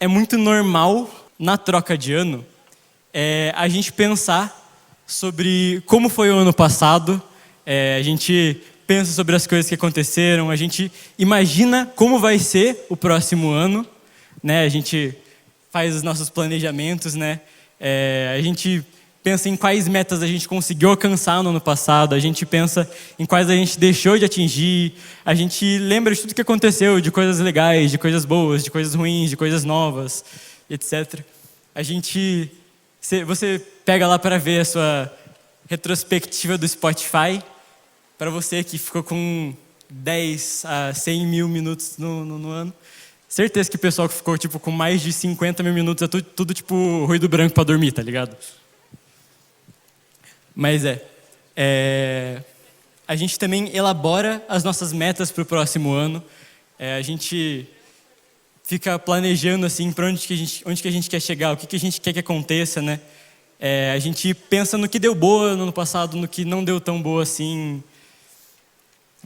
é muito normal, na troca de ano, a gente pensar sobre como foi o ano passado, a gente pensa sobre as coisas que aconteceram, a gente imagina como vai ser o próximo ano, né? A gente faz os nossos planejamentos, né? A gente pensa em quais metas a gente conseguiu alcançar no ano passado, a gente pensa em quais a gente deixou de atingir, a gente lembra de tudo que aconteceu, de coisas legais, de coisas boas, de coisas ruins, de coisas novas, etc. Você pega lá para ver a sua retrospectiva do Spotify, para você que ficou com 10 a 100 mil minutos no ano. Certeza que o pessoal que ficou com mais de 50 mil minutos é tudo ruído branco para dormir, tá ligado? Mas a gente também elabora as nossas metas para o próximo ano. A gente fica planejando assim para onde que a gente quer chegar, o que a gente quer que aconteça, né? A gente pensa no que deu boa no ano passado, no que não deu tão boa assim.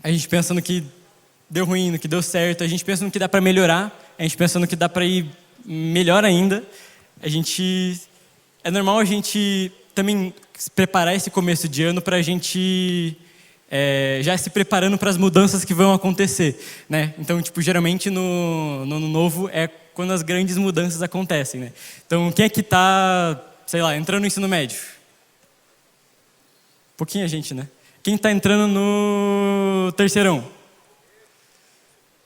A gente pensa no que deu ruim, no que deu certo. A gente pensa no que dá para melhorar. A gente pensa no que dá para ir melhor ainda. É normal a gente também preparar esse começo de ano para a gente já se preparando para as mudanças que vão acontecer, né? Então, geralmente no ano novo é quando as grandes mudanças acontecem, né? Então, quem é que está, sei lá, entrando no ensino médio? Pouquinha gente, né? Quem está entrando no terceirão?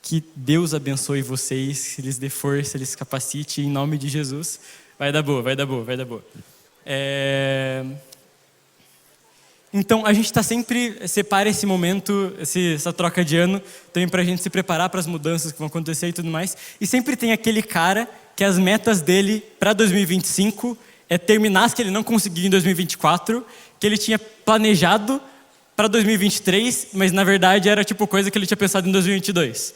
Que Deus abençoe vocês, que lhes dê força, lhes capacite, em nome de Jesus. Vai dar boa, vai dar boa, vai dar boa. Então, a gente sempre separa esse momento, essa troca de ano, também para a gente se preparar para as mudanças que vão acontecer e tudo mais. E sempre tem aquele cara que as metas dele para 2025 é terminar as que ele não conseguiu em 2024, que ele tinha planejado para 2023, mas na verdade era coisa que ele tinha pensado em 2022.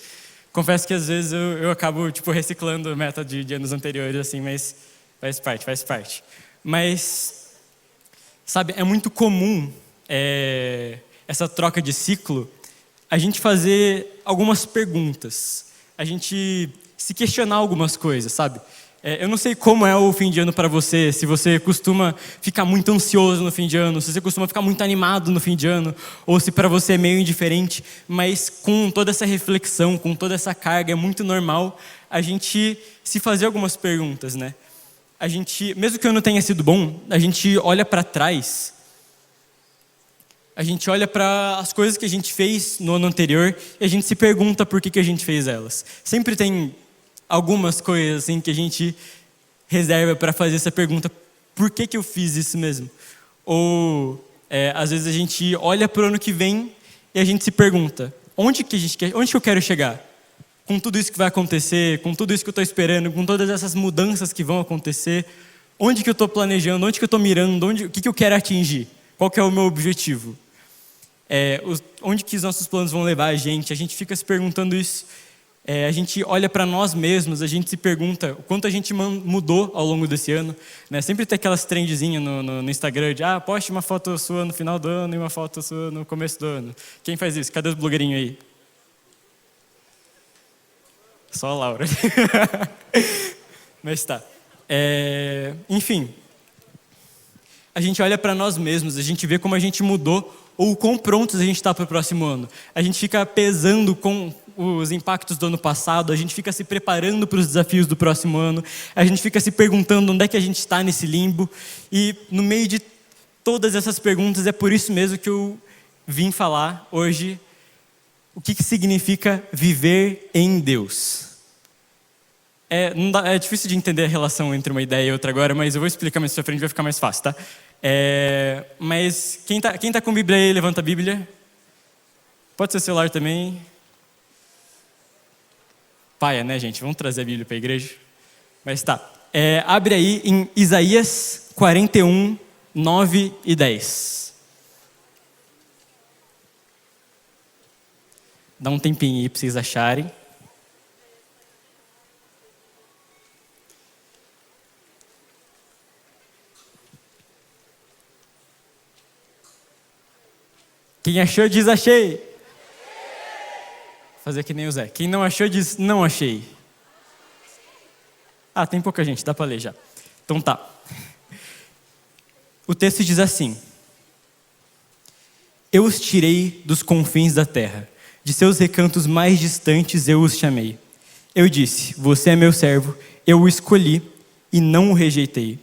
Confesso que às vezes eu acabo reciclando a meta de anos anteriores, assim, mas faz parte. Mas, sabe, é muito comum essa troca de ciclo, a gente fazer algumas perguntas, a gente se questionar algumas coisas, sabe? Eu não sei como é o fim de ano para você, se você costuma ficar muito ansioso no fim de ano, se você costuma ficar muito animado no fim de ano, ou se para você é meio indiferente, mas com toda essa reflexão, com toda essa carga, é muito normal a gente se fazer algumas perguntas, né? Mesmo que o ano tenha sido bom, a gente olha para trás, a gente olha para as coisas que a gente fez no ano anterior e a gente se pergunta por que a gente fez elas. Sempre tem algumas coisas assim que a gente reserva para fazer essa pergunta: por que eu fiz isso mesmo? Ou às vezes a gente olha para o ano que vem e a gente se pergunta: onde que eu quero chegar? Com tudo isso que vai acontecer, com tudo isso que eu estou esperando, com todas essas mudanças que vão acontecer, onde que eu estou planejando, onde que eu estou mirando, o que eu quero atingir? Qual que é o meu objetivo? Onde que os nossos planos vão levar a gente? A gente fica se perguntando isso. A gente olha para nós mesmos, a gente se pergunta o quanto a gente mudou ao longo desse ano, né? Sempre tem aquelas trendzinhas no Instagram de poste uma foto sua no final do ano e uma foto sua no começo do ano. Quem faz isso? Cadê os blogueirinhos aí? Só a Laura. Mas tá. Enfim, a gente olha para nós mesmos, a gente vê como a gente mudou ou quão prontos a gente está para o próximo ano. A gente fica pesando com os impactos do ano passado, a gente fica se preparando para os desafios do próximo ano, a gente fica se perguntando onde é que a gente está nesse limbo, e no meio de todas essas perguntas, é por isso mesmo que eu vim falar hoje o que significa viver em Deus. É difícil de entender a relação entre uma ideia e outra agora, mas eu vou explicar mais pra frente, vai ficar mais fácil, tá? Mas quem tá com Bíblia aí, levanta a Bíblia. Pode ser celular também. Paia, né, gente? Vamos trazer a Bíblia para a igreja. Mas tá. Abre aí em Isaías 41, 9 e 10. Dá um tempinho aí para vocês acharem. Quem achou, diz achei. Vou fazer que nem o Zé. Quem não achou, diz não achei. Ah, tem pouca gente, dá para ler já. Então tá. O texto diz assim: Eu os tirei dos confins da terra, de seus recantos mais distantes eu os chamei. Eu disse, você é meu servo, eu o escolhi e não o rejeitei.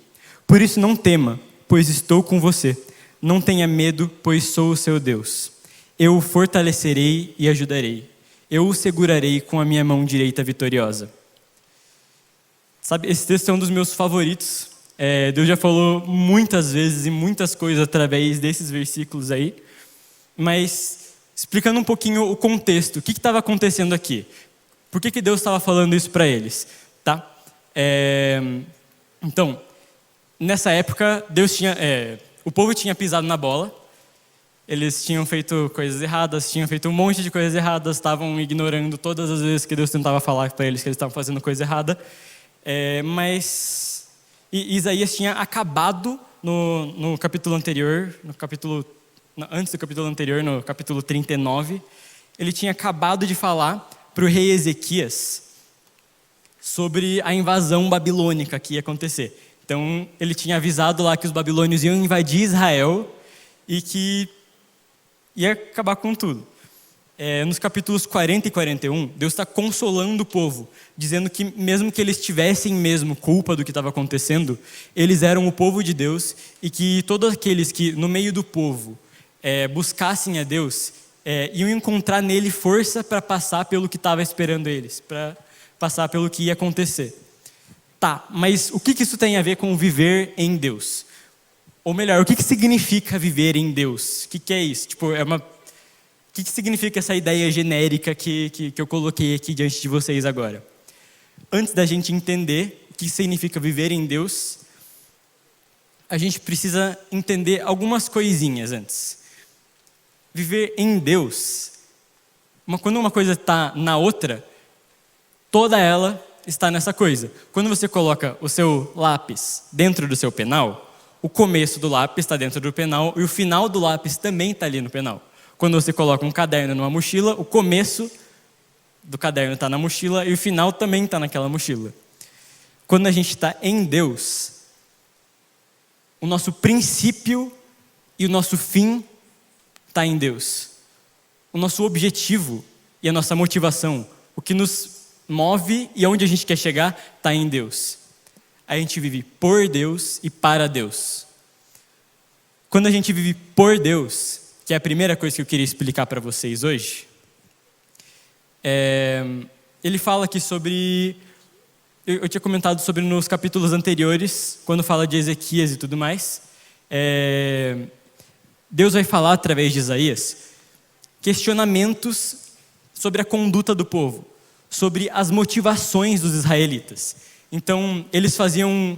Por isso não tema, pois estou com você. Não tenha medo, pois sou o seu Deus. Eu o fortalecerei e ajudarei. Eu o segurarei com a minha mão direita vitoriosa. Sabe, esse texto é um dos meus favoritos. Deus já falou muitas vezes e muitas coisas através desses versículos aí. Mas, explicando um pouquinho o contexto, o que estava acontecendo aqui? Por que Deus estava falando isso para eles? Tá? Então, nessa época, o povo tinha pisado na bola, eles tinham feito coisas erradas, tinham feito um monte de coisas erradas, estavam ignorando todas as vezes que Deus tentava falar para eles que eles estavam fazendo coisa errada. Mas Isaías tinha acabado no capítulo anterior, antes do capítulo anterior, no capítulo 39, ele tinha acabado de falar para o rei Ezequias sobre a invasão babilônica que ia acontecer. Então, ele tinha avisado lá que os babilônios iam invadir Israel e que ia acabar com tudo. Nos capítulos 40 e 41, Deus está consolando o povo, dizendo que mesmo que eles tivessem mesmo culpa do que estava acontecendo, eles eram o povo de Deus e que todos aqueles que no meio do povo buscassem a Deus, iam encontrar nele força para passar pelo que estava esperando eles, para passar pelo que ia acontecer. Tá, mas o que isso tem a ver com viver em Deus? Ou melhor, o que significa viver em Deus? O que é isso? O que significa essa ideia genérica que eu coloquei aqui diante de vocês agora? Antes da gente entender o que significa viver em Deus, a gente precisa entender algumas coisinhas antes. Viver em Deus, quando uma coisa está na outra, toda ela está nessa coisa. Quando você coloca o seu lápis dentro do seu penal, o começo do lápis está dentro do penal e o final do lápis também está ali no penal. Quando você coloca um caderno numa mochila, o começo do caderno está na mochila e o final também está naquela mochila. Quando a gente está em Deus, o nosso princípio e o nosso fim está em Deus. O nosso objetivo e a nossa motivação, o que nos move e aonde a gente quer chegar, está em Deus. A gente vive por Deus e para Deus. Quando a gente vive por Deus, que é a primeira coisa que eu queria explicar para vocês hoje, ele fala aqui sobre... Eu tinha comentado sobre nos capítulos anteriores, quando fala de Ezequias e tudo mais. Deus vai falar através de Isaías questionamentos sobre a conduta do povo, sobre as motivações dos israelitas. Então, eles faziam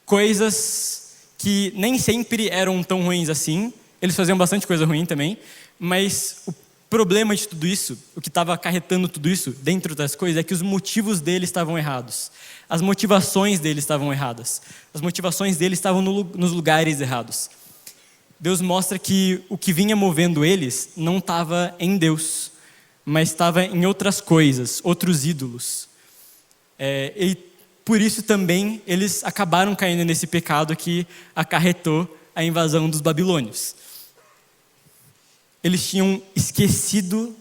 coisas que nem sempre eram tão ruins assim. Eles faziam bastante coisa ruim também, mas o problema de tudo isso, o que estava acarretando tudo isso, dentro das coisas, é que os motivos deles estavam errados. As motivações deles estavam erradas. As motivações deles estavam nos lugares errados. Deus mostra que o que vinha movendo eles não estava em Deus, mas estava em outras coisas, outros ídolos. E por isso também eles acabaram caindo nesse pecado que acarretou a invasão dos babilônios. Eles tinham esquecido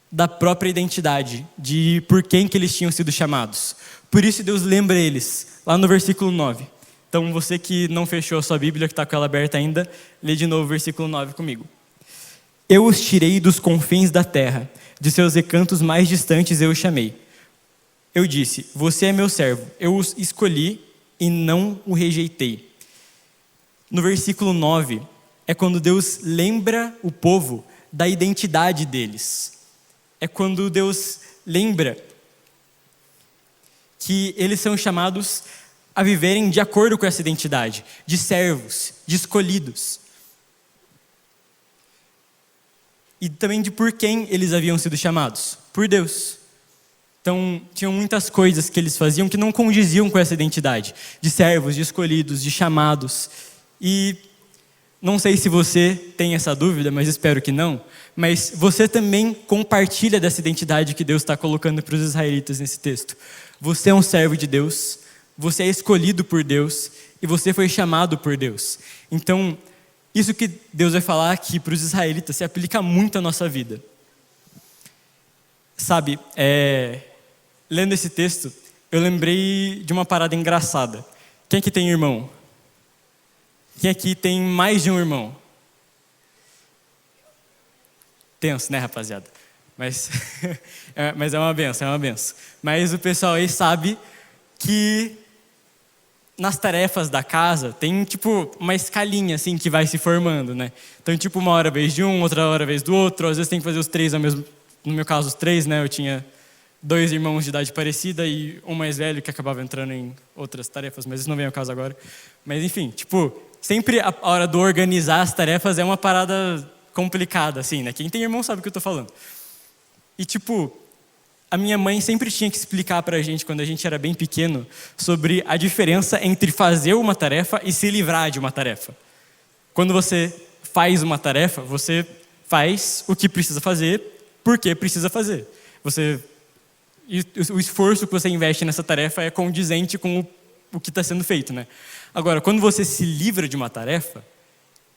da própria identidade, de por quem que eles tinham sido chamados. Por isso Deus lembra eles, lá no versículo 9. Então você que não fechou a sua Bíblia, que está com ela aberta ainda, lê de novo o versículo 9 comigo. Eu os tirei dos confins da terra, de seus recantos mais distantes eu os chamei. Eu disse, você é meu servo, eu os escolhi e não o rejeitei. No versículo 9, é quando Deus lembra o povo da identidade deles. É quando Deus lembra que eles são chamados a viverem de acordo com essa identidade, de servos, de escolhidos. E também de por quem eles haviam sido chamados, por Deus. Então, tinham muitas coisas que eles faziam que não condiziam com essa identidade, de servos, de escolhidos, de chamados. E não sei se você tem essa dúvida, mas espero que não, mas você também compartilha dessa identidade que Deus está colocando para os israelitas nesse texto. Você é um servo de Deus, você é escolhido por Deus e você foi chamado por Deus. Então, isso que Deus vai falar aqui para os israelitas se aplica muito à nossa vida. Sabe, lendo esse texto, eu lembrei de uma parada engraçada. Quem aqui tem irmão? Quem aqui tem mais de um irmão? Tenso, né, rapaziada? Mas é uma benção, é uma benção. Mas o pessoal aí sabe que nas tarefas da casa tem tipo uma escalinha assim que vai se formando, né? Então tipo uma hora a vez de um, outra hora a vez do outro, às vezes tem que fazer os três ao mesmo, no meu caso os três, né? Eu tinha 2 irmãos de idade parecida e um mais velho que acabava entrando em outras tarefas, mas isso não vem ao caso agora. Mas enfim, tipo, sempre a hora do organizar as tarefas é uma parada complicada assim, né? Quem tem irmão sabe o que eu tô falando. E tipo, a minha mãe sempre tinha que explicar pra gente, quando a gente era bem pequeno, sobre a diferença entre fazer uma tarefa e se livrar de uma tarefa. Quando você faz uma tarefa, você faz o que precisa fazer, porque precisa fazer. E o esforço que você investe nessa tarefa é condizente com o que está sendo feito, né? Agora, quando você se livra de uma tarefa,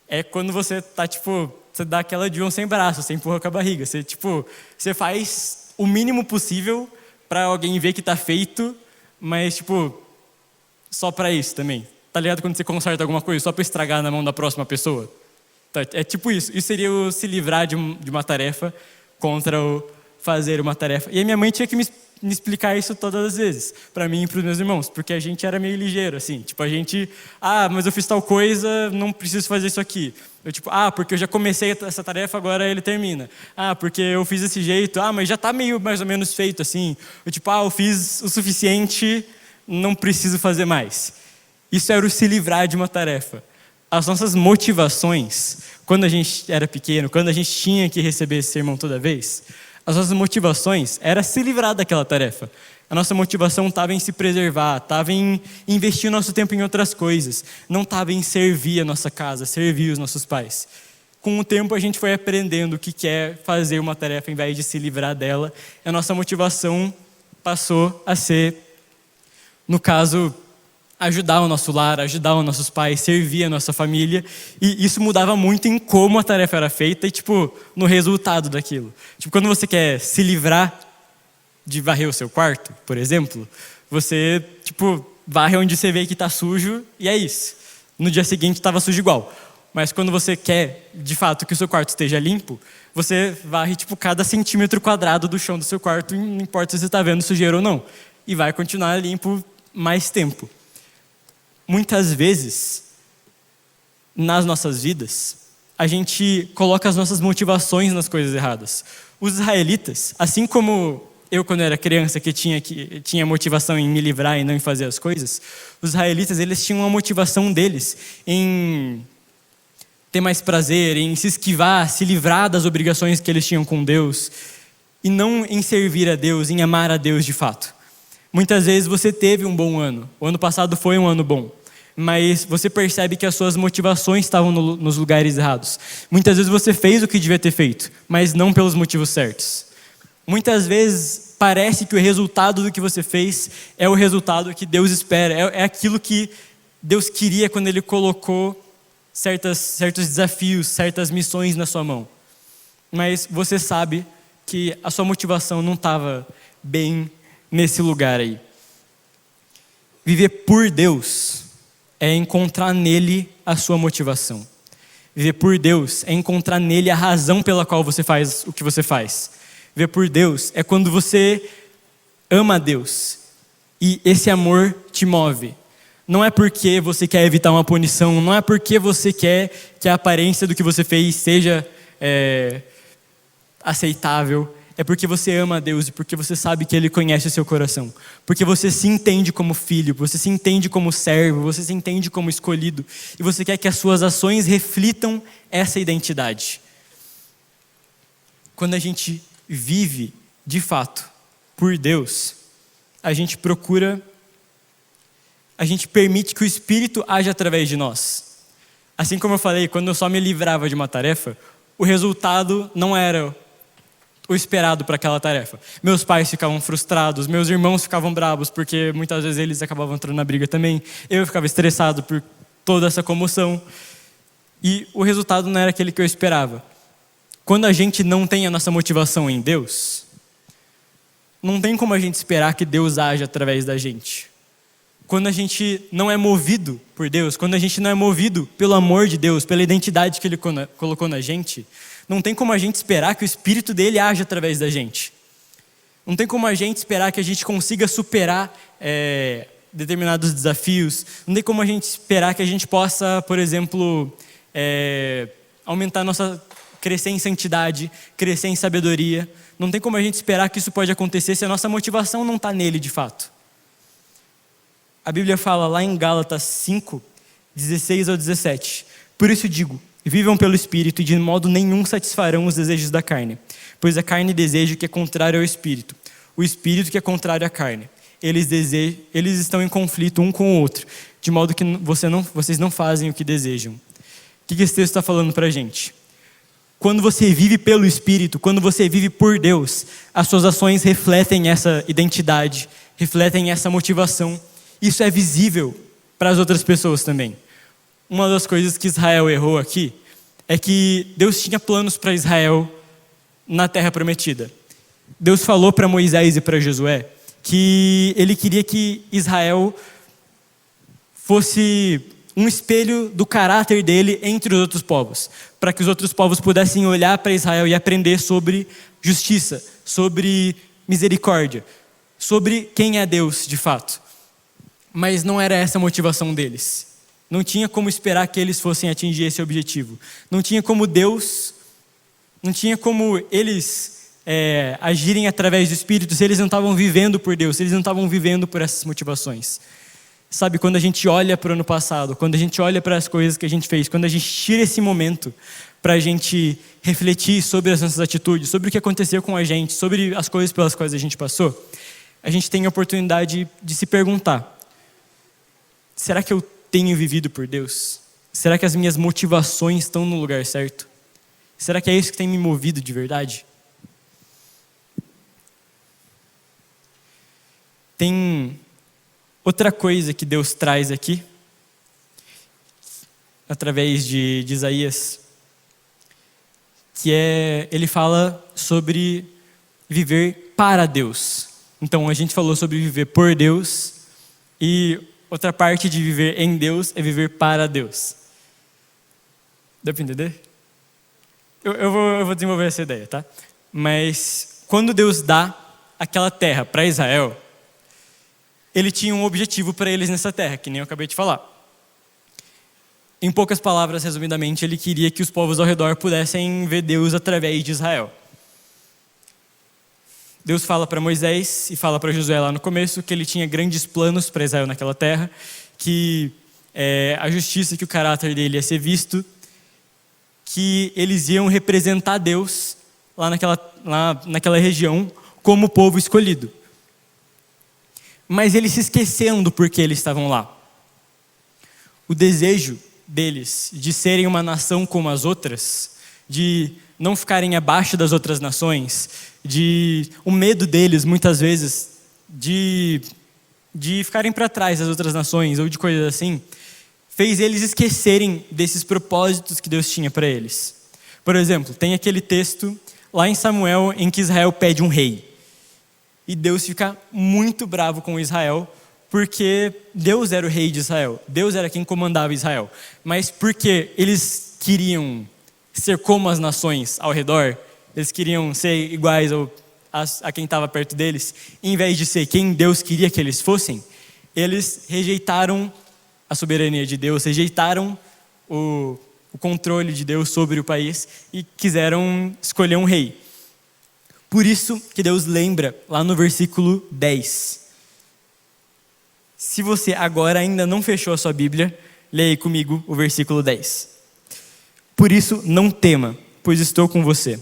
é quando você tá, tipo, você dá aquela de um sem braço, você empurra com a barriga. Você faz o mínimo possível para alguém ver que tá feito, mas, tipo, só para isso também. Tá ligado quando você conserta alguma coisa só para estragar na mão da próxima pessoa? É tipo isso. Isso seria o se livrar de uma tarefa contra o fazer uma tarefa. E a minha mãe tinha que me explicar isso todas as vezes, para mim e para os meus irmãos, porque a gente era meio ligeiro, assim. Tipo, a gente, mas eu fiz tal coisa, não preciso fazer isso aqui. Eu tipo, porque eu já comecei essa tarefa, agora ele termina. Porque eu fiz desse jeito, mas já está meio mais ou menos feito, assim. Eu tipo, eu fiz o suficiente, não preciso fazer mais. Isso era o se livrar de uma tarefa. As nossas motivações, quando a gente era pequeno, quando a gente tinha que receber esse sermão toda vez, as nossas motivações era se livrar daquela tarefa. A nossa motivação estava em se preservar, estava em investir o nosso tempo em outras coisas, não estava em servir a nossa casa, servir os nossos pais. Com o tempo a gente foi aprendendo o que é fazer uma tarefa em vez de se livrar dela, e a nossa motivação passou a ser, no caso, ajudar o nosso lar, ajudar os nossos pais, servir a nossa família, e isso mudava muito em como a tarefa era feita e, tipo, no resultado daquilo. Tipo, quando você quer se livrar de varrer o seu quarto, por exemplo, você, tipo, varre onde você vê que está sujo e é isso. No dia seguinte estava sujo igual. Mas quando você quer, de fato, que o seu quarto esteja limpo, você varre, tipo, cada centímetro quadrado do chão do seu quarto, não importa se você está vendo sujeira ou não. E vai continuar limpo mais tempo. Muitas vezes, nas nossas vidas, a gente coloca as nossas motivações nas coisas erradas. Os israelitas, assim como eu, quando era criança, que tinha motivação em me livrar e não em fazer as coisas, os israelitas, eles tinham uma motivação deles em ter mais prazer, em se esquivar, se livrar das obrigações que eles tinham com Deus, e não em servir a Deus, em amar a Deus de fato. Muitas vezes você teve um bom ano, o ano passado foi um ano bom, mas você percebe que as suas motivações estavam nos lugares errados. Muitas vezes você fez o que devia ter feito, mas não pelos motivos certos. Muitas vezes parece que o resultado do que você fez é o resultado que Deus espera, é aquilo que Deus queria quando Ele colocou certos desafios, certas missões na sua mão. Mas você sabe que a sua motivação não estava bem nesse lugar aí. Viver por Deus é encontrar nele a sua motivação. Viver por Deus é encontrar nele a razão pela qual você faz o que você faz. Viver por Deus é quando você ama a Deus e esse amor te move. Não é porque você quer evitar uma punição, não é porque você quer que a aparência do que você fez seja aceitável. É porque você ama a Deus e porque você sabe que Ele conhece o seu coração. Porque você se entende como filho, você se entende como servo, você se entende como escolhido. E você quer que as suas ações reflitam essa identidade. Quando a gente vive, de fato, por Deus, a gente permite que o Espírito age através de nós. Assim como eu falei, quando eu só me livrava de uma tarefa, o resultado não era o esperado para aquela tarefa. Meus pais ficavam frustrados, meus irmãos ficavam bravos, porque muitas vezes eles acabavam entrando na briga também. Eu ficava estressado por toda essa comoção. E o resultado não era aquele que eu esperava. Quando a gente não tem a nossa motivação em Deus, não tem como a gente esperar que Deus age através da gente. Quando a gente não é movido por Deus, quando a gente não é movido pelo amor de Deus, pela identidade que Ele colocou na gente, não tem como a gente esperar que o Espírito dele age através da gente. Não tem como a gente esperar que a gente consiga superar determinados desafios. Não tem como a gente esperar que a gente possa, por exemplo, crescer em santidade, crescer em sabedoria. Não tem como a gente esperar que isso pode acontecer se a nossa motivação não está nele de fato. A Bíblia fala lá em Gálatas 5, 16 ao 17. Por isso digo, vivam pelo Espírito e de modo nenhum satisfarão os desejos da carne. Pois a carne deseja o que é contrário ao Espírito. O Espírito que é contrário à carne. Eles estão em conflito um com o outro, de modo que vocês não fazem o que desejam. O que esse texto está falando para a gente? Quando você vive pelo Espírito, quando você vive por Deus, as suas ações refletem essa identidade, refletem essa motivação. Isso é visível para as outras pessoas também. Uma das coisas que Israel errou aqui é que Deus tinha planos para Israel na Terra Prometida. Deus falou para Moisés e para Josué que Ele queria que Israel fosse um espelho do caráter dele entre os outros povos, para que os outros povos pudessem olhar para Israel e aprender sobre justiça, sobre misericórdia, sobre quem é Deus de fato. Mas não era essa a motivação deles. Não tinha como esperar que eles fossem atingir esse objetivo. Não tinha como eles agirem através do Espírito se eles não estavam vivendo por Deus, se eles não estavam vivendo por essas motivações. Sabe, quando a gente olha para o ano passado, quando a gente olha para as coisas que a gente fez, quando a gente tira esse momento para a gente refletir sobre as nossas atitudes, sobre o que aconteceu com a gente, sobre as coisas pelas quais a gente passou, a gente tem a oportunidade de se perguntar: será que eu tenho vivido por Deus? Será que as minhas motivações estão no lugar certo? Será que é isso que tem me movido de verdade? Tem outra coisa que Deus traz aqui, através de Isaías, que ele fala sobre viver para Deus. Então a gente falou sobre viver por Deus, e outra parte de viver em Deus é viver para Deus. Deu para entender? Eu vou desenvolver essa ideia, tá? Mas quando Deus dá aquela terra para Israel, Ele tinha um objetivo para eles nessa terra, que nem eu acabei de falar. Em poucas palavras, resumidamente, Ele queria que os povos ao redor pudessem ver Deus através de Israel. Deus fala para Moisés e fala para Josué lá no começo que Ele tinha grandes planos para Israel naquela terra, que a justiça, que o caráter dele ia ser visto, que eles iam representar Deus lá naquela região como povo escolhido. Mas eles se esqueceram do porquê eles estavam lá. O desejo deles de serem uma nação como as outras, de não ficarem abaixo das outras nações, o medo deles, muitas vezes, de ficarem para trás das outras nações ou de coisas assim, fez eles esquecerem desses propósitos que Deus tinha para eles. Por exemplo, tem aquele texto lá em Samuel em que Israel pede um rei. E Deus fica muito bravo com Israel, porque Deus era o rei de Israel. Deus era quem comandava Israel. Mas porque eles queriam ser como as nações ao redor, eles queriam ser iguais a quem estava perto deles, em vez de ser quem Deus queria que eles fossem, eles rejeitaram a soberania de Deus, rejeitaram o controle de Deus sobre o país e quiseram escolher um rei. Por isso que Deus lembra lá no versículo 10. Se você agora ainda não fechou a sua Bíblia, leia aí comigo o versículo 10. Por isso não tema, pois estou com você.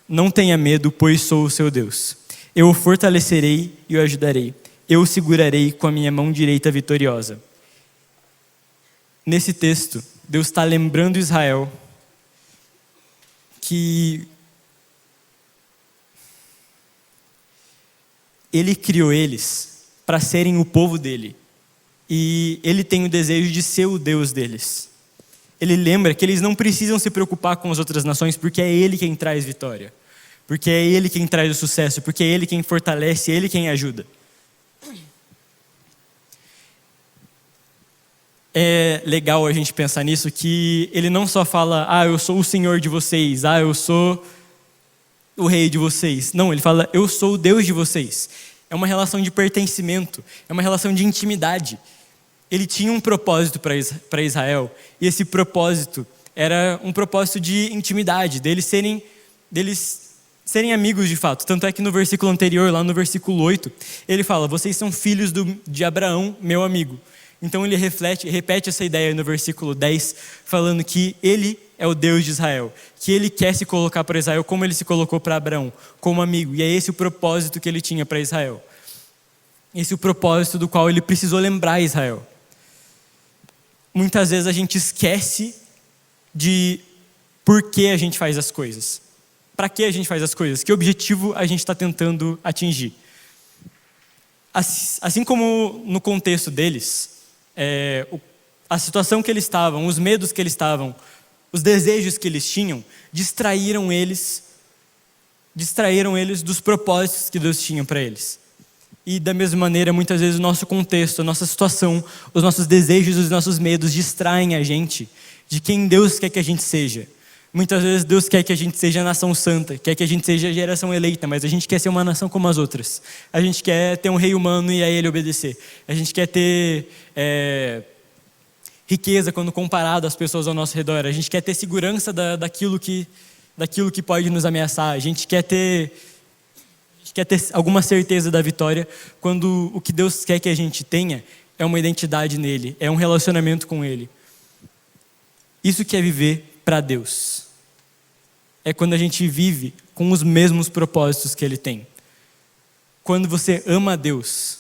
Não tenha medo, pois sou o seu Deus. Eu o fortalecerei e o ajudarei. Eu o segurarei com a minha mão direita vitoriosa. Nesse texto, Deus está lembrando Israel que Ele criou eles para serem o povo dele. E ele tem o desejo de ser o Deus deles. Ele lembra que eles não precisam se preocupar com as outras nações, porque é ele quem traz vitória. Porque é ele quem traz o sucesso, porque é ele quem fortalece, é ele quem ajuda. É legal a gente pensar nisso, que ele não só fala, eu sou o Senhor de vocês, eu sou o rei de vocês. Não, ele fala, eu sou o Deus de vocês. É uma relação de pertencimento, é uma relação de intimidade. Ele tinha um propósito para Israel, e esse propósito era um propósito de intimidade, deles serem amigos de fato. Tanto é que no versículo anterior, lá no versículo 8, ele fala, vocês são filhos de Abraão, meu amigo. Então ele repete essa ideia no versículo 10, falando que ele é o Deus de Israel, que ele quer se colocar para Israel como ele se colocou para Abraão, como amigo. E é esse o propósito que ele tinha para Israel. Esse é o propósito do qual ele precisou lembrar Israel. Muitas vezes a gente esquece de por que a gente faz as coisas. Para que a gente faz as coisas? Que objetivo a gente está tentando atingir? Assim como no contexto deles, a situação que eles estavam, os medos que eles estavam, os desejos que eles tinham, distraíram eles dos propósitos que Deus tinha para eles. E da mesma maneira, muitas vezes o nosso contexto, a nossa situação, os nossos desejos, os nossos medos distraem a gente de quem Deus quer que a gente seja. Muitas vezes Deus quer que a gente seja a nação santa, quer que a gente seja a geração eleita, mas a gente quer ser uma nação como as outras. A gente quer ter um rei humano e a ele obedecer. A gente quer ter riqueza quando comparado às pessoas ao nosso redor. A gente quer ter segurança daquilo que pode nos ameaçar. A gente quer ter alguma certeza da vitória, quando o que Deus quer que a gente tenha é uma identidade nele, é um relacionamento com ele. Isso que é viver para Deus. É quando a gente vive com os mesmos propósitos que ele tem. Quando você ama a Deus,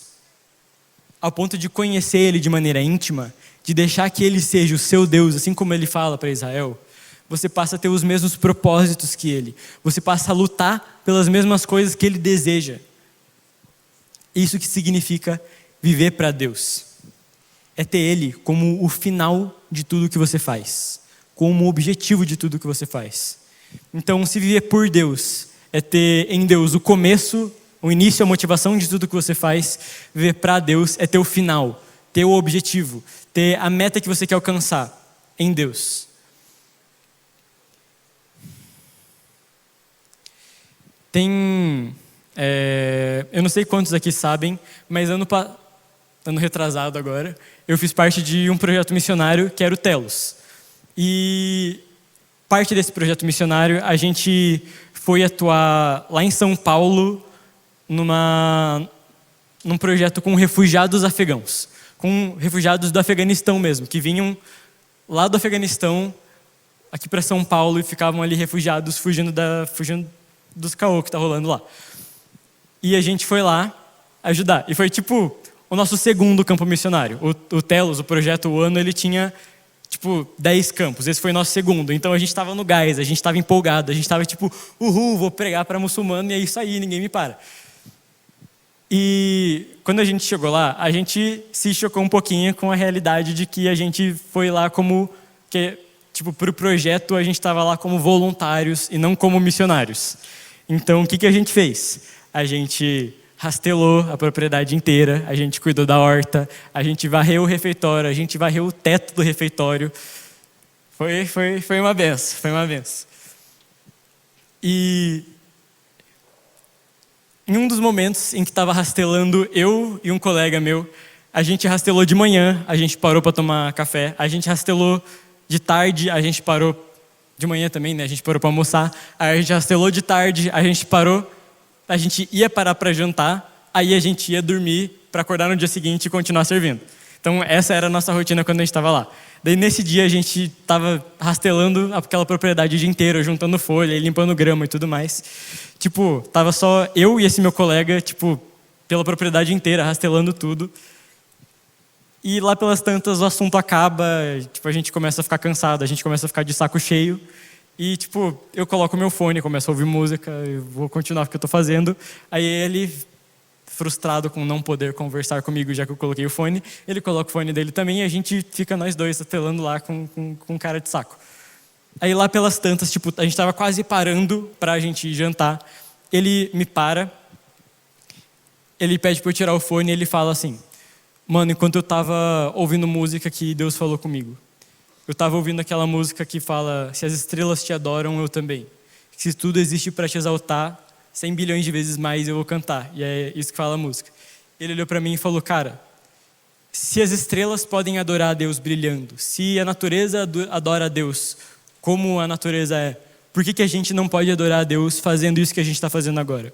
ao ponto de conhecer ele de maneira íntima, de deixar que ele seja o seu Deus, assim como ele fala para Israel, você passa a ter os mesmos propósitos que ele. Você passa a lutar pelas mesmas coisas que ele deseja. Isso que significa viver para Deus. É ter ele como o final de tudo que você faz, como o objetivo de tudo que você faz. Então, se viver por Deus é ter em Deus o começo, o início, a motivação de tudo que você faz. Viver para Deus é ter o final, ter o objetivo, ter a meta que você quer alcançar em Deus. Eu não sei quantos aqui sabem, mas ano retrasado agora, eu fiz parte de um projeto missionário que era o Telos. E parte desse projeto missionário, a gente foi atuar lá em São Paulo, num projeto com refugiados afegãos, com refugiados do Afeganistão mesmo, que vinham lá do Afeganistão aqui para São Paulo e ficavam ali refugiados, fugindo dos caô que tá rolando lá. E a gente foi lá ajudar. E foi tipo o nosso segundo campo missionário. O Telos, o projeto O Ano, ele tinha 10 campos. Esse foi o nosso segundo. Então a gente estava no gás, a gente estava empolgado, a gente estava uhul, vou pregar para muçulmano e é isso aí, ninguém me para. E quando a gente chegou lá, a gente se chocou um pouquinho com a realidade de que a gente foi lá para o projeto, a gente estava lá como voluntários e não como missionários. Então, o que a gente fez? A gente rastelou a propriedade inteira, a gente cuidou da horta, a gente varreu o refeitório, a gente varreu o teto do refeitório. Foi uma benção, foi uma benção. E em um dos momentos em que estava rastelando, eu e um colega meu, a gente rastelou de manhã, a gente parou para tomar café, a gente rastelou de tarde, a gente parou de manhã também, né? A gente parou para almoçar, aí a gente rastelou de tarde, a gente parou, a gente ia parar para jantar, aí a gente ia dormir para acordar no dia seguinte e continuar servindo. Então essa era a nossa rotina quando a gente estava lá. Daí nesse dia a gente estava rastelando aquela propriedade o dia inteiro, juntando folha, limpando grama e tudo mais. Tava só eu e esse meu colega, pela propriedade inteira, rastelando tudo. E lá pelas tantas o assunto acaba, a gente começa a ficar cansado, a gente começa a ficar de saco cheio. E, eu coloco meu fone, começo a ouvir música, eu vou continuar o que eu estou fazendo. Aí ele frustrado com não poder conversar comigo, já que eu coloquei o fone. Ele coloca o fone dele também e a gente fica nós dois atelando lá com cara de saco. Aí lá pelas tantas, tipo, a gente estava quase parando pra gente ir jantar. Ele me para, ele pede pra eu tirar o fone e ele fala assim: mano, enquanto eu tava ouvindo música que Deus falou comigo. Eu tava ouvindo aquela música que fala: se as estrelas te adoram, eu também. Se tudo existe para te exaltar, 100 bilhões de vezes mais eu vou cantar. E é isso que fala a música. Ele olhou para mim e falou: cara, se as estrelas podem adorar a Deus brilhando, se a natureza adora a Deus como a natureza é, por que a gente não pode adorar a Deus fazendo isso que a gente está fazendo agora?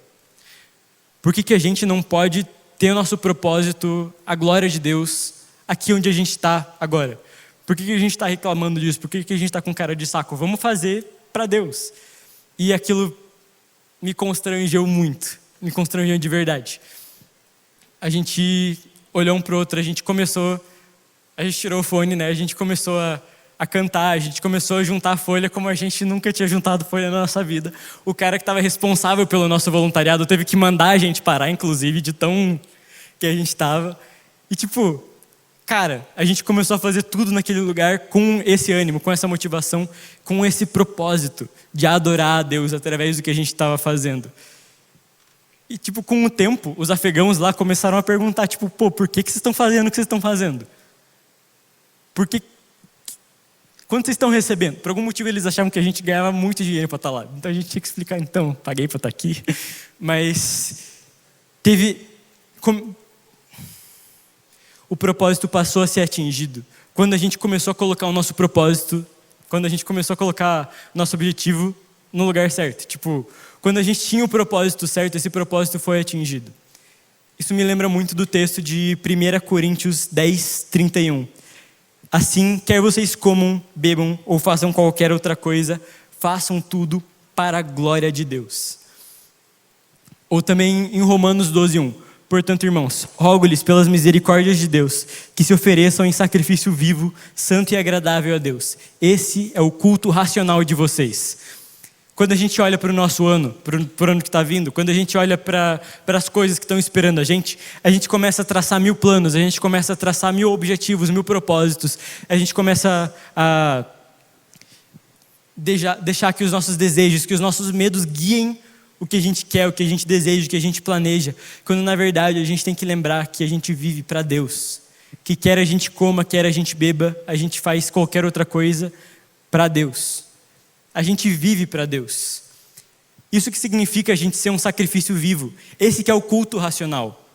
Por que a gente não pode ter o nosso propósito, a glória de Deus, aqui onde a gente está agora? Por que a gente está reclamando disso? Por que a gente está com cara de saco? Vamos fazer para Deus. E aquilo me constrangeu muito, me constrangeu de verdade. A gente olhou um para o outro, a gente tirou o fone, né? A gente começou a cantar, a gente começou a juntar folha como a gente nunca tinha juntado folha na nossa vida. O cara que estava responsável pelo nosso voluntariado teve que mandar a gente parar, inclusive, de tão que a gente estava. E tipo, cara, a gente começou a fazer tudo naquele lugar com esse ânimo, com essa motivação, com esse propósito de adorar a Deus através do que a gente estava fazendo. E tipo, com o tempo, os afegãos lá começaram a perguntar, tipo, pô, por que vocês estão fazendo o que vocês estão fazendo? Quanto vocês estão recebendo? Por algum motivo eles achavam que a gente ganhava muito dinheiro para estar lá. Então a gente tinha que explicar, então, paguei para estar aqui. Mas o propósito passou a ser atingido quando a gente começou a colocar o nosso propósito, quando a gente começou a colocar nosso objetivo no lugar certo. Tipo, quando a gente tinha o propósito certo, esse propósito foi atingido. Isso me lembra muito do texto de 1 Coríntios 10, 31. Assim, quer vocês comam, bebam ou façam qualquer outra coisa, façam tudo para a glória de Deus. Ou também em Romanos 12, 1. Portanto, irmãos, rogo-lhes pelas misericórdias de Deus, que se ofereçam em sacrifício vivo, santo e agradável a Deus. Esse é o culto racional de vocês. Quando a gente olha para o nosso ano, para o ano que está vindo, quando a gente olha para as coisas que estão esperando a gente começa a traçar 1000 planos, a gente começa a traçar 1000 objetivos, 1000 propósitos, a gente começa a deixar que os nossos desejos, que os nossos medos guiem o que a gente quer, o que a gente deseja, o que a gente planeja, quando na verdade a gente tem que lembrar que a gente vive para Deus, que quer a gente coma, quer a gente beba, a gente faz qualquer outra coisa para Deus. A gente vive para Deus. Isso que significa a gente ser um sacrifício vivo. Esse que é o culto racional.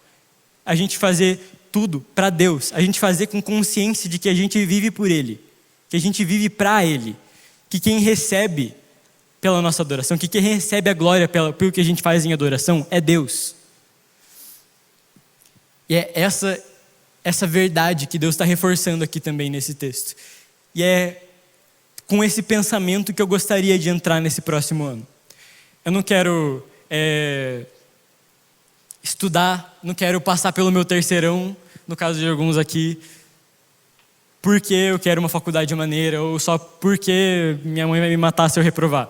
A gente fazer tudo para Deus. A gente fazer com consciência de que a gente vive por Ele. Que a gente vive para Ele. Que quem recebe pela nossa adoração, que quem recebe a glória pelo que a gente faz em adoração é Deus. E é essa verdade que Deus está reforçando aqui também nesse texto. E é com esse pensamento que eu gostaria de entrar nesse próximo ano. Eu não quero estudar, não quero passar pelo meu terceirão, no caso de alguns aqui, porque eu quero uma faculdade maneira, ou só porque minha mãe vai me matar se eu reprovar.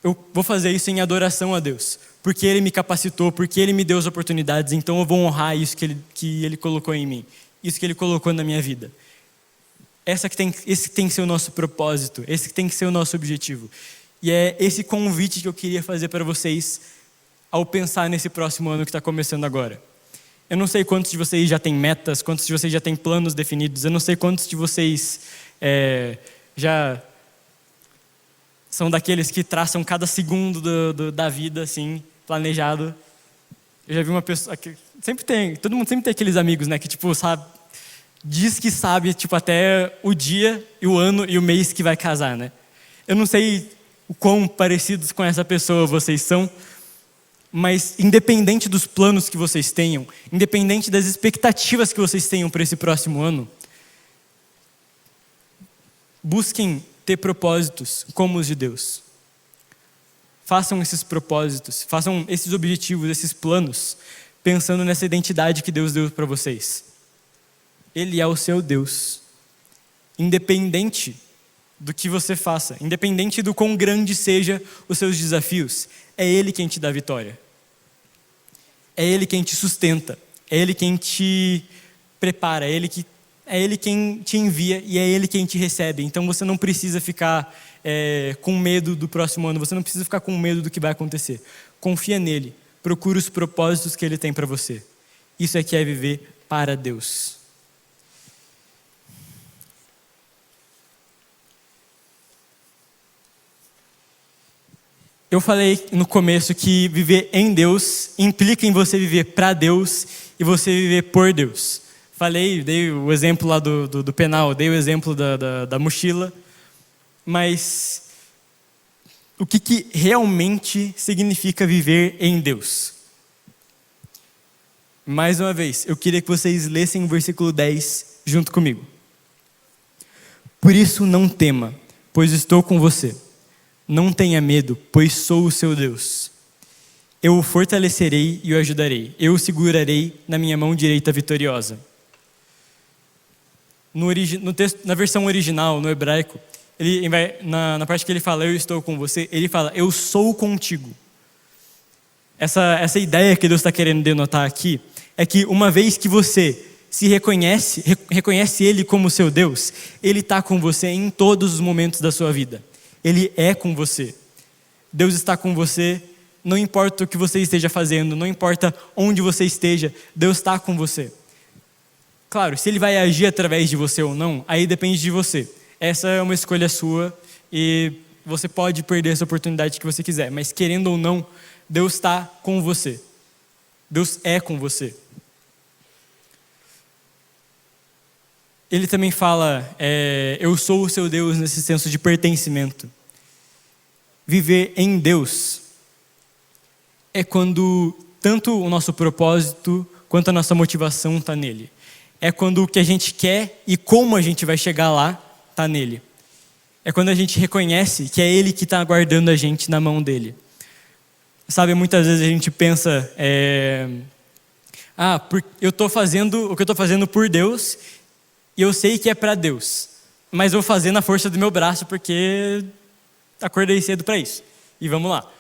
Eu vou fazer isso em adoração a Deus, porque Ele me capacitou, porque Ele me deu as oportunidades, então eu vou honrar isso que Ele colocou em mim, isso que Ele colocou na minha vida. Esse que tem que ser o nosso propósito, esse que tem que ser o nosso objetivo. E é esse convite que eu queria fazer para vocês ao pensar nesse próximo ano que está começando agora. Eu não sei quantos de vocês já têm metas, quantos de vocês já têm planos definidos, eu não sei quantos de vocês já são daqueles que traçam cada segundo da vida, assim, planejado. Eu já vi uma pessoa que todo mundo sempre tem aqueles amigos, né, que tipo, sabe, diz que sabe, tipo, até o dia e o ano e o mês que vai casar, né? Eu não sei o quão parecidos com essa pessoa vocês são, mas independente dos planos que vocês tenham, independente das expectativas que vocês tenham para esse próximo ano, busquem ter propósitos como os de Deus. Façam esses propósitos, façam esses objetivos, esses planos, pensando nessa identidade que Deus deu para vocês. Ele é o seu Deus. Independente do que você faça, independente do quão grande seja os seus desafios, é Ele quem te dá a vitória. É Ele quem te sustenta, é Ele quem te prepara, é Ele quem te envia e é Ele quem te recebe. Então você não precisa ficar com medo do próximo ano, você não precisa ficar com medo do que vai acontecer. Confia nele, procura os propósitos que Ele tem para você. Isso é que é viver para Deus. Eu falei no começo que viver em Deus implica em você viver para Deus e você viver por Deus. Dei o exemplo lá do penal, dei o exemplo da mochila, mas o que realmente significa viver em Deus? Mais uma vez, eu queria que vocês lessem o versículo 10 junto comigo. Por isso não tema, pois estou com você. Não tenha medo, pois sou o seu Deus. Eu o fortalecerei e o ajudarei. Eu o segurarei na minha mão direita vitoriosa. No texto, na versão original, no hebraico, na parte que ele fala, eu estou com você, ele fala, eu sou contigo. Essa ideia que Deus está querendo denotar aqui é que uma vez que você se reconhece Ele como seu Deus, Ele está com você em todos os momentos da sua vida. Ele é com você. Deus está com você, não importa o que você esteja fazendo, não importa onde você esteja, Deus está com você. Claro, se Ele vai agir através de você ou não, aí depende de você. Essa é uma escolha sua e você pode perder essa oportunidade que você quiser, mas querendo ou não, Deus está com você. Deus é com você. Ele também fala, eu sou o seu Deus nesse senso de pertencimento. Viver em Deus é quando tanto o nosso propósito quanto a nossa motivação está nele. É quando o que a gente quer e como a gente vai chegar lá está nele. É quando a gente reconhece que é Ele que está guardando a gente na mão dele. Sabe, muitas vezes a gente pensa, eu estou fazendo o que eu estou fazendo por Deus e eu sei que é para Deus, mas eu vou fazer na força do meu braço porque acordei cedo para isso. E vamos lá.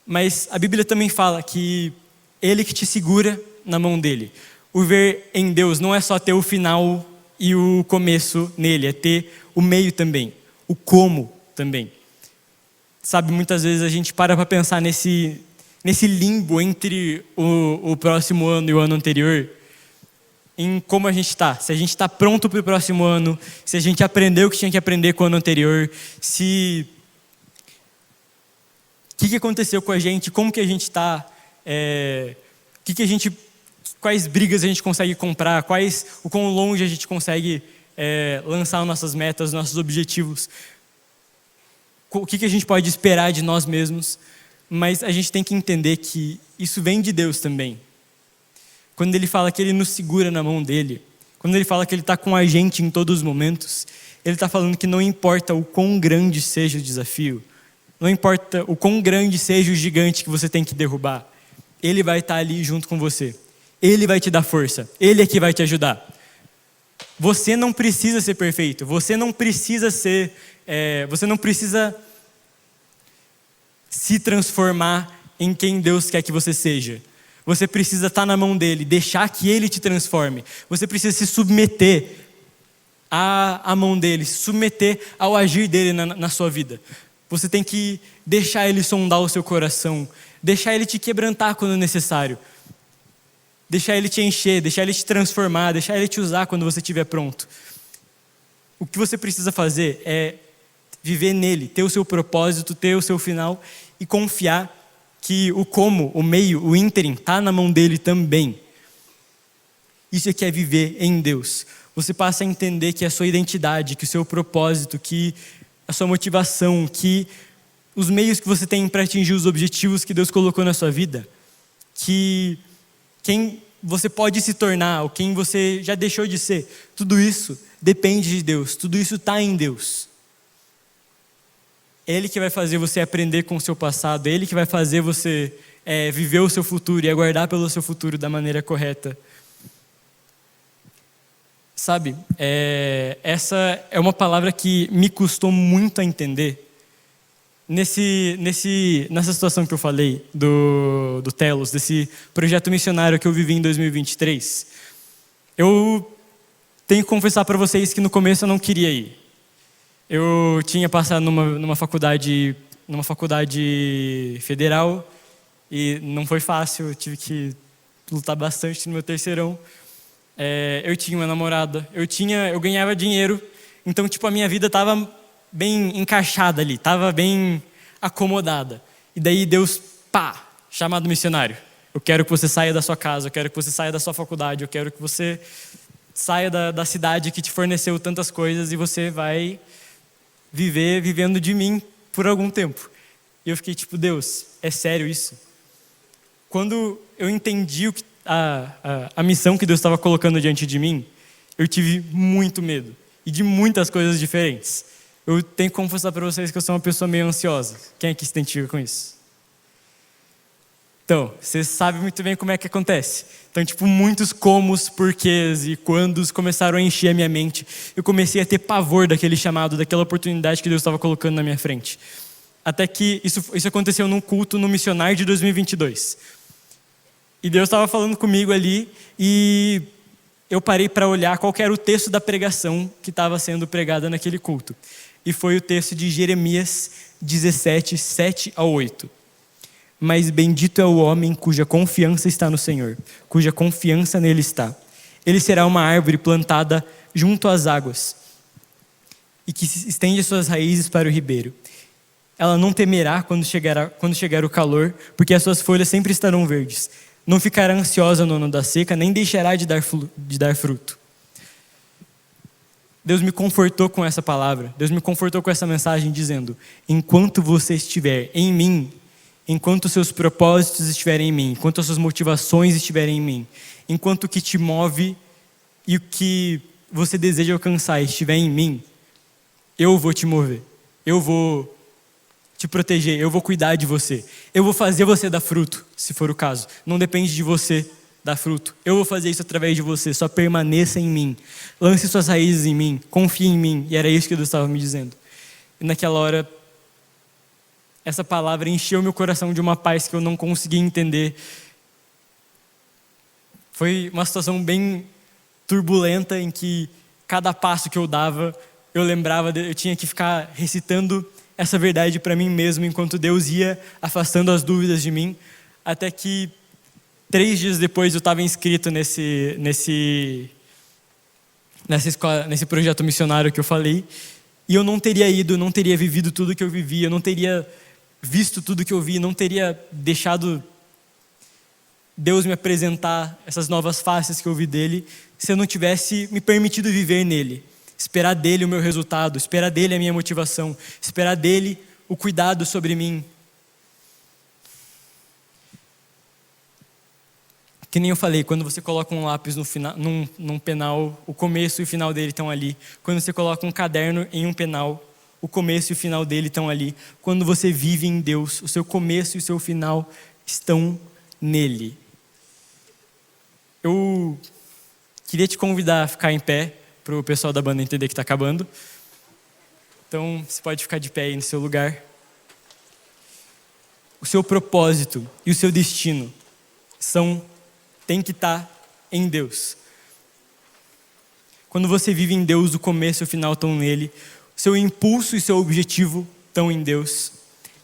Mas a Bíblia também fala que Ele que te segura na mão dele. O ver em Deus não é só ter o final e o começo nele, é ter o meio também, o como também. Sabe, muitas vezes a gente para pensar nesse limbo entre o próximo ano e o ano anterior, em como a gente está. Se a gente está pronto para o próximo ano, se a gente aprendeu o que tinha que aprender com o ano anterior, o que aconteceu com a gente, como que a gente está, quais brigas a gente consegue comprar, o quão longe a gente consegue lançar nossas metas, nossos objetivos, o que a gente pode esperar de nós mesmos, mas a gente tem que entender que isso vem de Deus também. Quando Ele fala que Ele nos segura na mão dEle, quando Ele fala que Ele está com a gente em todos os momentos, Ele está falando que não importa o quão grande seja o desafio, não importa o quão grande seja o gigante que você tem que derrubar, Ele vai estar ali junto com você. Ele vai te dar força, Ele é que vai te ajudar. Você não precisa ser perfeito, você não precisa se transformar em quem Deus quer que você seja. Você precisa estar na mão dEle, deixar que Ele te transforme. Você precisa se submeter à mão dEle, se submeter ao agir dEle na sua vida. Você tem que deixar Ele sondar o seu coração, deixar Ele te quebrantar quando necessário. Deixar Ele te encher, deixar Ele te transformar, deixar Ele te usar quando você estiver pronto. O que você precisa fazer é viver nele, ter o seu propósito, ter o seu final e confiar que o como, o meio, o ínterim está na mão dele também. Isso é que é viver em Deus. Você passa a entender que a sua identidade, que o seu propósito, que a sua motivação, que os meios que você tem para atingir os objetivos que Deus colocou na sua vida, que quem você pode se tornar, ou quem você já deixou de ser, tudo isso depende de Deus, tudo isso está em Deus. É Ele que vai fazer você aprender com o seu passado, é Ele que vai fazer você viver o seu futuro e aguardar pelo seu futuro da maneira correta. Sabe, essa é uma palavra que me custou muito a entender, nessa situação que eu falei do Telos, desse projeto missionário que eu vivi em 2023, eu tenho que confessar para vocês que no começo eu não queria ir. Eu tinha passado numa faculdade federal e não foi fácil, eu tive que lutar bastante no meu terceirão. Eu tinha uma namorada, eu ganhava dinheiro, então tipo a minha vida estava bem encaixada ali, estava bem acomodada. E daí Deus, chamado missionário. Eu quero que você saia da sua casa, eu quero que você saia da sua faculdade, eu quero que você saia da cidade que te forneceu tantas coisas e você vai viver vivendo de mim por algum tempo. E eu fiquei tipo, Deus, é sério isso? Quando eu entendi a missão que Deus estava colocando diante de mim, eu tive muito medo e de muitas coisas diferentes. Eu tenho que confessar para vocês que eu sou uma pessoa meio ansiosa. Quem aqui se identifica com isso? Então, vocês sabem muito bem como é que acontece. Então, tipo, muitos comos, porquês e quandos começaram a encher a minha mente. Eu comecei a ter pavor daquele chamado, daquela oportunidade que Deus estava colocando na minha frente. Até que isso aconteceu num culto no Missionário de 2022. E Deus estava falando comigo ali e eu parei para olhar qual era o texto da pregação que estava sendo pregada naquele culto. E foi o texto de Jeremias 17, 7 a 8. Mas bendito é o homem cuja confiança está no Senhor, cuja confiança nele está. Ele será uma árvore plantada junto às águas e que estende suas raízes para o ribeiro. Ela não temerá quando chegar o calor, porque as suas folhas sempre estarão verdes. Não ficará ansiosa no ano da seca, nem deixará de dar fruto. Deus me confortou com essa palavra, Deus me confortou com essa mensagem dizendo: enquanto você estiver em mim, enquanto os seus propósitos estiverem em mim, enquanto as suas motivações estiverem em mim, enquanto o que te move e o que você deseja alcançar estiver em mim, eu vou te mover, eu vou te proteger, eu vou cuidar de você, eu vou fazer você dar fruto, se for o caso. Não depende de você dar fruto, eu vou fazer isso através de você. Só permaneça em mim, lance suas raízes em mim, confie em mim. E era isso que Deus estava me dizendo. E naquela hora, essa palavra encheu meu coração de uma paz que eu não conseguia entender. Foi uma situação bem turbulenta em que cada passo que eu dava, eu tinha que ficar recitando essa verdade para mim mesmo, enquanto Deus ia afastando as dúvidas de mim, até que 3 dias depois eu estava inscrito nesse projeto missionário que eu falei, e eu não teria ido, não teria vivido tudo que eu vivi, eu não teria visto tudo que eu vi, não teria deixado Deus me apresentar essas novas faces que eu vi dele, se eu não tivesse me permitido viver nele, esperar dele o meu resultado, esperar dele a minha motivação, esperar dele o cuidado sobre mim. Que nem eu falei, quando você coloca um lápis num penal, o começo e o final dele estão ali. Quando você coloca um caderno em um penal, o começo e o final dele estão ali. Quando você vive em Deus, o seu começo e o seu final estão nele. Eu queria te convidar a ficar em pé, para o pessoal da banda entender que está acabando. Então, você pode ficar de pé aí no seu lugar. O seu propósito e o seu destino tem que estar em Deus. Quando você vive em Deus, o começo e o final estão nele. O seu impulso e seu objetivo estão em Deus.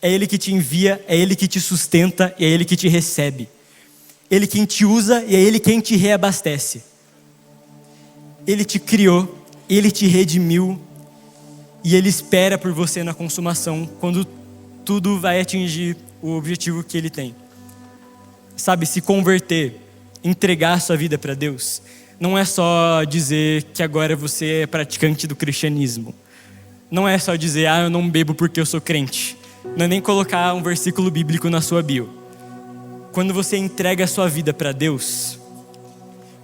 É Ele que te envia, é Ele que te sustenta e é Ele que te recebe. Ele quem te usa e é Ele quem te reabastece. Ele te criou, Ele te redimiu e Ele espera por você na consumação, quando tudo vai atingir o objetivo que Ele tem. Sabe, se converter, entregar a sua vida para Deus, não é só dizer que agora você é praticante do cristianismo. Não é só dizer, eu não bebo porque eu sou crente. Não é nem colocar um versículo bíblico na sua bio. Quando você entrega a sua vida para Deus,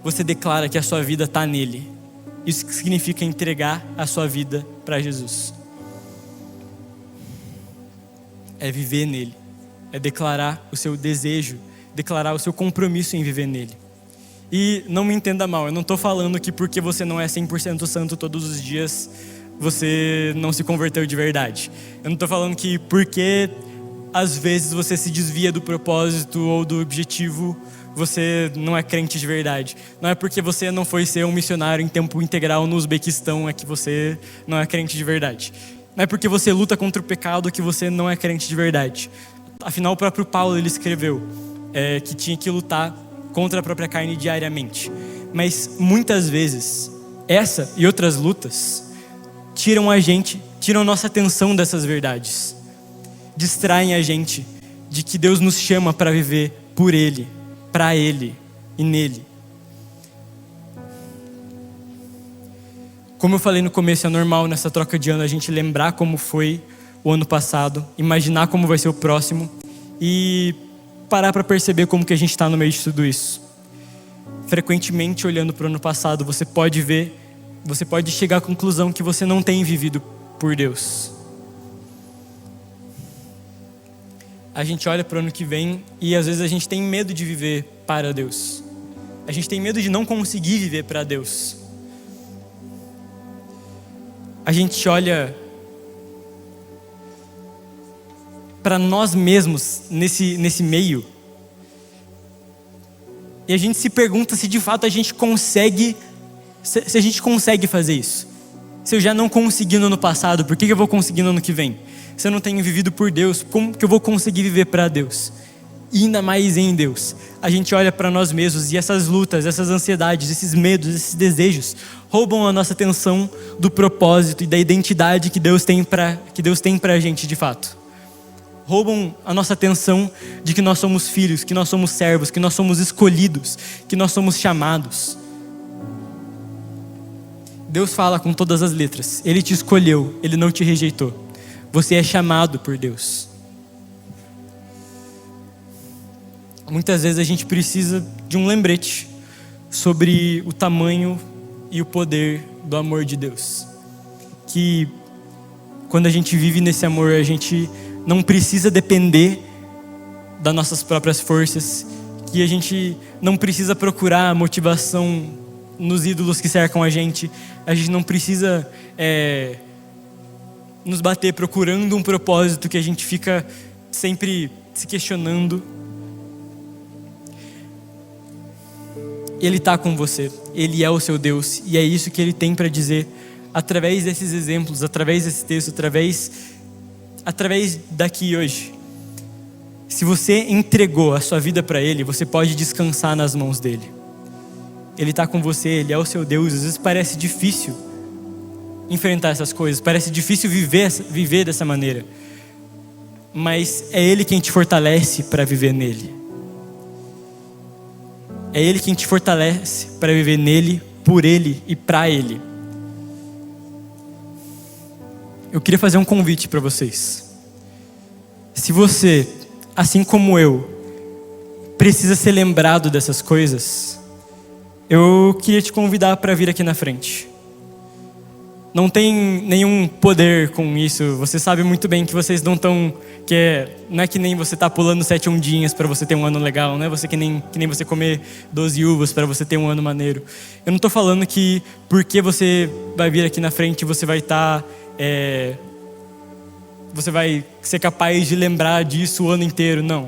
você declara que a sua vida está nele. Isso significa entregar a sua vida para Jesus. É viver nele. É declarar o seu desejo, declarar o seu compromisso em viver nele. E não me entenda mal, eu não estou falando que porque você não é 100% santo todos os dias, você não se converteu de verdade. Eu não estou falando que porque às vezes você se desvia do propósito ou do objetivo, você não é crente de verdade. Não é porque você não foi ser um missionário em tempo integral no Uzbequistão é que você não é crente de verdade. Não é porque você luta contra o pecado que você não é crente de verdade. Afinal, o próprio Paulo ele escreveu que tinha que lutar contra a própria carne diariamente. Mas muitas vezes, essa e outras lutas tiram a nossa atenção dessas verdades. Distraem a gente de que Deus nos chama para viver por Ele, para Ele e nele. Como eu falei no começo, é normal nessa troca de ano a gente lembrar como foi o ano passado, imaginar como vai ser o próximo e parar para perceber como que a gente está no meio de tudo isso. Frequentemente, olhando para o ano passado, você pode chegar à conclusão que você não tem vivido por Deus. A gente olha para o ano que vem e às vezes a gente tem medo de viver para Deus. A gente tem medo de não conseguir viver para Deus. A gente olha para nós mesmos nesse meio e a gente se pergunta se de fato a gente consegue, se a gente consegue fazer isso. Se eu já não consegui no ano passado, por que eu vou conseguir no ano que vem? Se eu não tenho vivido por Deus, como que eu vou conseguir viver para Deus? E ainda mais em Deus. A gente olha para nós mesmos e essas lutas, essas ansiedades, esses medos, esses desejos roubam a nossa atenção do propósito e da identidade que Deus tem para a gente de fato. Roubam a nossa atenção de que nós somos filhos, que nós somos servos, que nós somos escolhidos, que nós somos chamados. Deus fala com todas as letras. Ele te escolheu, Ele não te rejeitou. Você é chamado por Deus. Muitas vezes a gente precisa de um lembrete sobre o tamanho e o poder do amor de Deus. Que quando a gente vive nesse amor, a gente não precisa depender das nossas próprias forças, que a gente não precisa procurar motivação nos ídolos que cercam a gente não precisa nos bater procurando um propósito que a gente fica sempre se questionando. Ele está com você, Ele é o seu Deus, e é isso que Ele tem para dizer através desses exemplos, através desse texto, através daqui hoje. Se você entregou a sua vida para Ele, você pode descansar nas mãos dEle. Ele está com você, Ele é o seu Deus. Às vezes parece difícil enfrentar essas coisas, parece difícil viver dessa maneira, mas é Ele quem te fortalece para viver nele. É Ele quem te fortalece para viver nele, por Ele e para Ele. Eu queria fazer um convite para vocês. Se você, assim como eu, precisa ser lembrado dessas coisas, eu queria te convidar para vir aqui na frente. Não tem nenhum poder com isso. Você sabe muito bem que vocês não estão... não é que nem você tá pulando 7 ondinhas para você ter um ano legal. Não é que nem você comer 12 uvas para você ter um ano maneiro. Eu não estou falando que porque você vai vir aqui na frente você vai estar... você vai ser capaz de lembrar disso o ano inteiro. Não.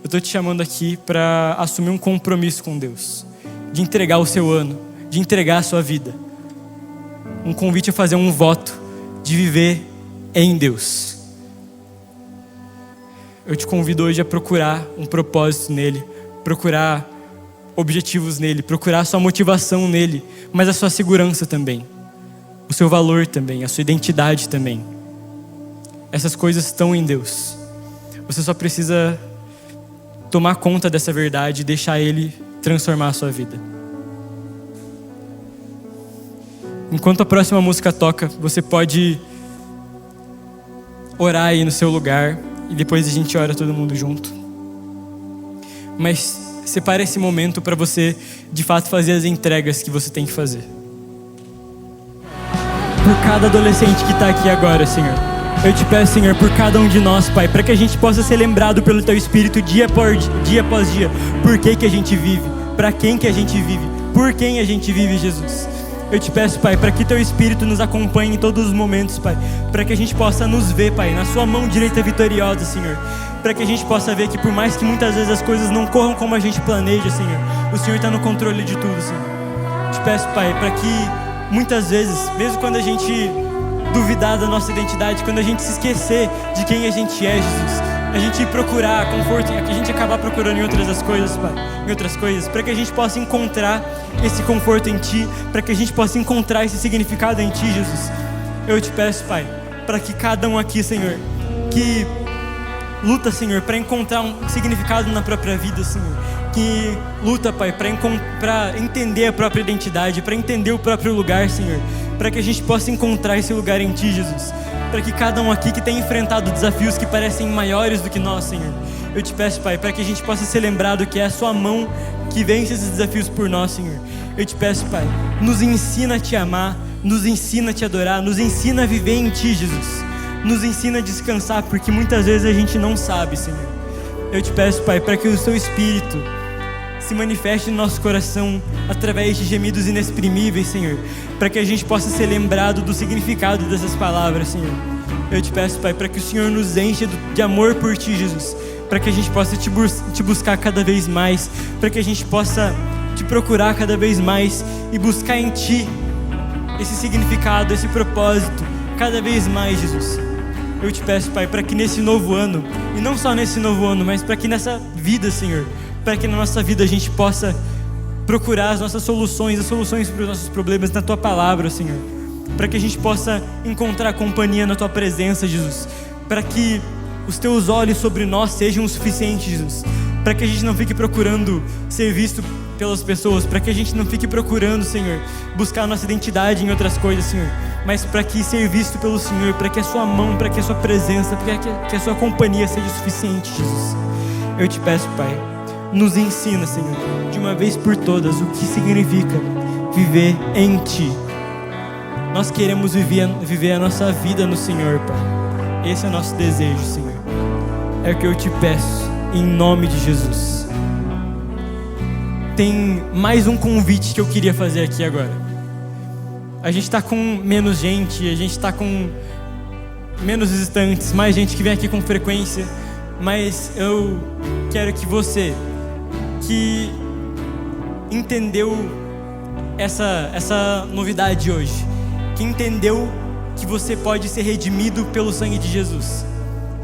Eu estou te chamando aqui para assumir um compromisso com Deus. De entregar o seu ano. De entregar a sua vida. Um convite a fazer um voto de viver em Deus. Eu te convido hoje a procurar um propósito nele, procurar objetivos nele, procurar a sua motivação nele, mas a sua segurança também, o seu valor também, a sua identidade também. Essas coisas estão em Deus. Você só precisa tomar conta dessa verdade e deixar Ele transformar a sua vida. Enquanto a próxima música toca, você pode orar aí no seu lugar e depois a gente ora todo mundo junto. Mas separe esse momento para você, de fato, fazer as entregas que você tem que fazer. Por cada adolescente que está aqui agora, Senhor, eu te peço, Senhor, por cada um de nós, Pai, para que a gente possa ser lembrado pelo Teu Espírito dia após dia, por que a gente vive, para quem que a gente vive, por quem a gente vive, Jesus. Eu te peço, Pai, para que Teu Espírito nos acompanhe em todos os momentos, Pai. Para que a gente possa nos ver, Pai, na Sua mão direita vitoriosa, Senhor. Para que a gente possa ver que por mais que muitas vezes as coisas não corram como a gente planeja, Senhor, o Senhor está no controle de tudo, Senhor. Eu te peço, Pai, para que muitas vezes, mesmo quando a gente duvidar da nossa identidade, quando a gente se esquecer de quem a gente é, Jesus, a gente procurar conforto, a gente acabar procurando em outras coisas, Pai, em outras coisas, para que a gente possa encontrar esse conforto em Ti, para que a gente possa encontrar esse significado em Ti, Jesus. Eu te peço, Pai, para que cada um aqui, Senhor, que luta, Senhor, para encontrar um significado na própria vida, Senhor, que luta, Pai, para entender a própria identidade, para entender o próprio lugar, Senhor, para que a gente possa encontrar esse lugar em Ti, Jesus. Para que cada um aqui que tem enfrentado desafios que parecem maiores do que nós, Senhor, eu te peço, Pai, para que a gente possa ser lembrado que é a Sua mão que vence esses desafios por nós, Senhor. Eu te peço, Pai, nos ensina a Te amar, nos ensina a Te adorar, nos ensina a viver em Ti, Jesus. Nos ensina a descansar, porque muitas vezes a gente não sabe, Senhor. Eu te peço, Pai, para que o Seu Espírito se manifeste no nosso coração através de gemidos inexprimíveis, Senhor, para que a gente possa ser lembrado do significado dessas palavras, Senhor. Eu te peço, Pai, para que o Senhor nos encha de amor por Ti, Jesus, para que a gente possa te buscar cada vez mais, para que a gente possa Te procurar cada vez mais e buscar em Ti esse significado, esse propósito, cada vez mais, Jesus. Eu te peço, Pai, para que nesse novo ano, e não só nesse novo ano, mas para que nessa vida, Senhor, para que na nossa vida a gente possa procurar as nossas soluções, as soluções para os nossos problemas na Tua palavra, Senhor. Para que a gente possa encontrar companhia na Tua presença, Jesus. Para que os Teus olhos sobre nós sejam o suficiente, Jesus. Para que a gente não fique procurando ser visto pelas pessoas, para que a gente não fique procurando, Senhor, buscar a nossa identidade em outras coisas, Senhor. Mas para que ser visto pelo Senhor, para que a Sua mão, para que a Sua presença, para que a Sua companhia seja o suficiente, Jesus. Eu te peço, Pai, nos ensina, Senhor, de uma vez por todas, o que significa viver em Ti. Nós queremos viver a nossa vida no Senhor, Pai. Esse é o nosso desejo, Senhor. É o que eu te peço, em nome de Jesus. Tem mais um convite que eu queria fazer aqui agora. A gente está com menos gente, a gente está com menos visitantes, mais gente que vem aqui com frequência, mas eu quero que você que entendeu essa novidade hoje, que entendeu que você pode ser redimido pelo sangue de Jesus,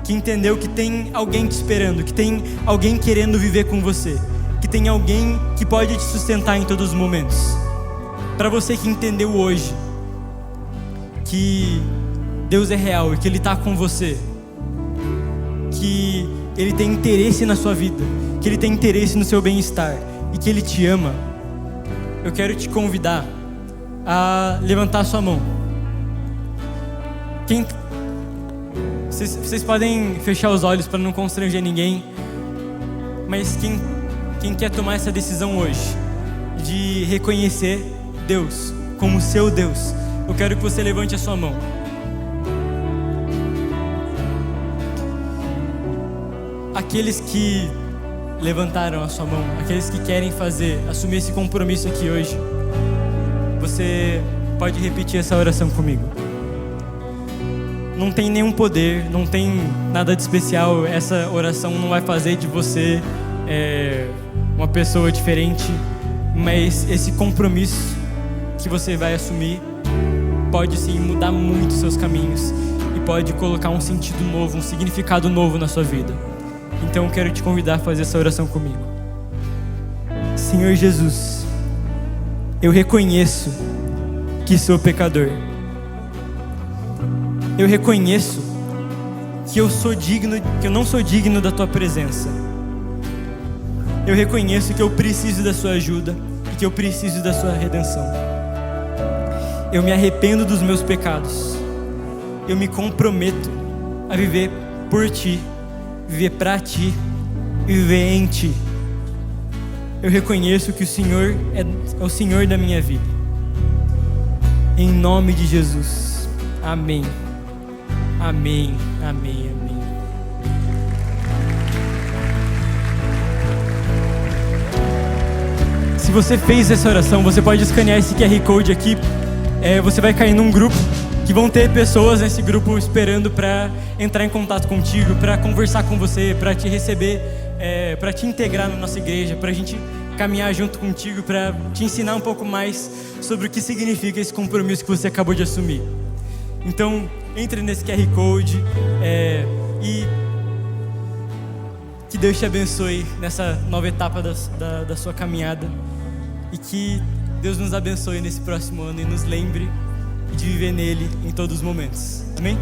que entendeu que tem alguém te esperando, que tem alguém querendo viver com você, que tem alguém que pode te sustentar em todos os momentos. Para você que entendeu hoje que Deus é real e que Ele está com você, que Ele tem interesse na sua vida, que Ele tem interesse no seu bem-estar e que Ele te ama, eu quero te convidar a levantar a sua mão. Vocês podem fechar os olhos para não constranger ninguém, mas quem quer tomar essa decisão hoje de reconhecer Deus como seu Deus, eu quero que você levante a sua mão. Aqueles que levantaram a sua mão, aqueles que querem assumir esse compromisso aqui hoje, você pode repetir essa oração comigo. Não tem nenhum poder, não tem nada de especial. Essa oração não vai fazer de você uma pessoa diferente, mas esse compromisso que você vai assumir pode sim mudar muito os seus caminhos e pode colocar um sentido novo, um significado novo na sua vida. Então eu quero te convidar a fazer essa oração comigo. Senhor Jesus, eu reconheço que sou pecador. Eu reconheço que eu não sou digno da Tua presença. Eu reconheço que eu preciso da Sua ajuda e que eu preciso da Sua redenção. Eu me arrependo dos meus pecados. Eu me comprometo a viver por Ti, viver para Ti e viver em Ti. Eu reconheço que o Senhor é o Senhor da minha vida. Em nome de Jesus. Amém. Amém, amém, amém. se você fez essa oração, você pode escanear esse QR Code aqui. Você vai cair num grupo que vão ter pessoas nesse grupo esperando para entrar em contato contigo, para conversar com você, para te receber, para te integrar na nossa igreja, para a gente caminhar junto contigo, para te ensinar um pouco mais sobre o que significa esse compromisso que você acabou de assumir. Então, entre nesse QR Code e que Deus te abençoe nessa nova etapa da sua caminhada, e que Deus nos abençoe nesse próximo ano e nos lembre de viver nele em todos os momentos. Amém?